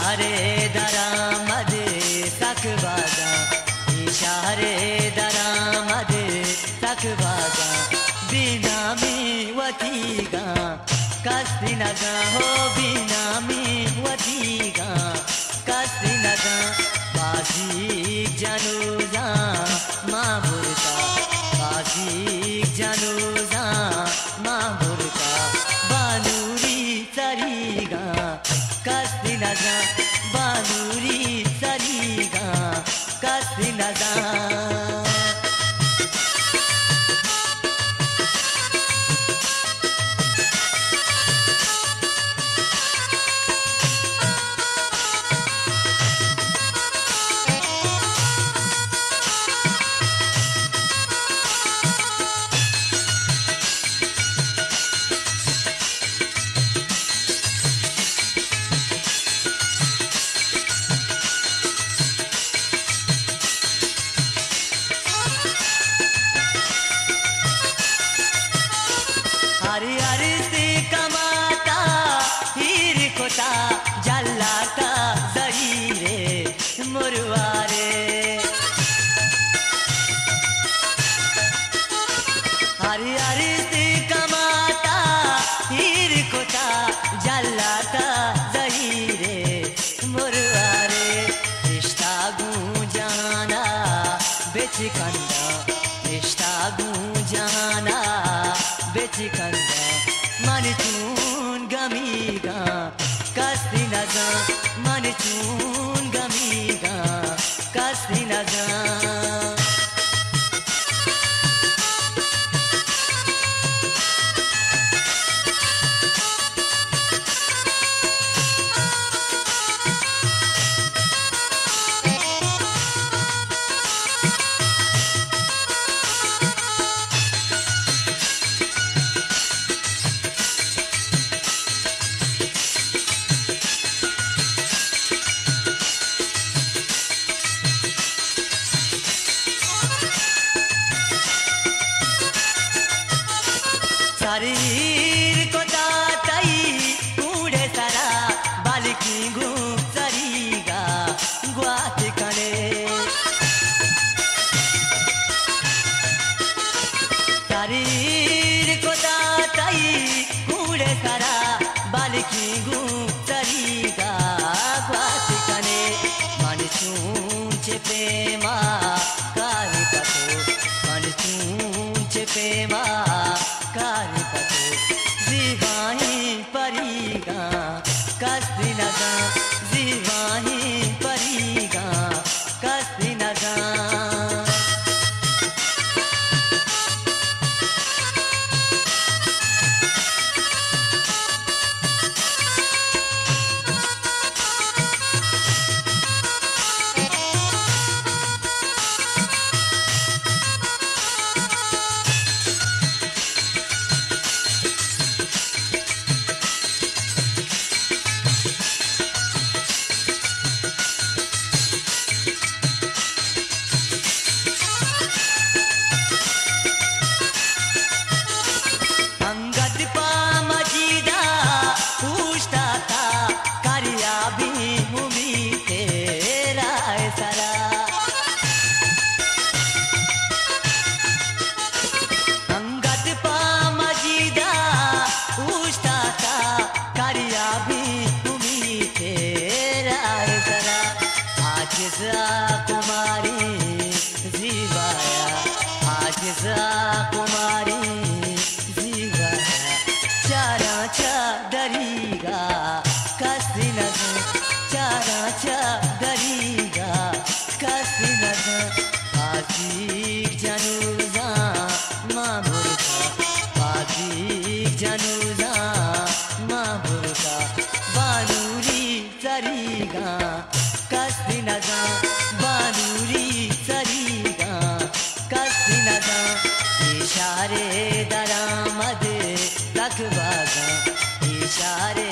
इशारे दरामद सकबागा इशारे दरामद सकबागा बिनामी वतीगा कस्तिनगा हो बिनामी वतीगा कस्तिनगा बाजीक जानूजा मामुरका बाजीक जानूजा मामुरका बानूरी तरीगा कस्तिनगा बानूरी तरीगा कस्तिनगा हरी हरी से कमाता हीर कोता जल्लाता जहीरे मुरवारे हरी हरी से कमाता हीर कोता जल्लाता जहीरे मुरवारे रिश्ता गूंजाना बेचकंदा रिश्ता गूंजाना बेचकंदा मन चून गमीगा कस्तिनगा मन चून गमीगा कस्तिनगा शरीर को दाताई कूड़े सारा बालिकी गुसरीगा ग्वात कने शरीर को दाताई कूड़े सारा बालिकी गुसरीगा ग्वात कने मन चूंचे पेमा काली पतो मन चूंचे पेमा काली पतो जीवाही परीगा कस्तिनगा जीवाही परीगा कस्तिनगा कुमारी जीवाया आजिजा कुमारी जीवाया चारा चादरीगा कस्तिनगा चारा चादरीगा कस्तिनगा आजीक जानूजा मामुरका आजीक जानूजा मामुरका बानूरी तरीगा कस्तिनगा बानूरी तरीगा कस्तिनगा इशारे दरामद सकबागा इशारे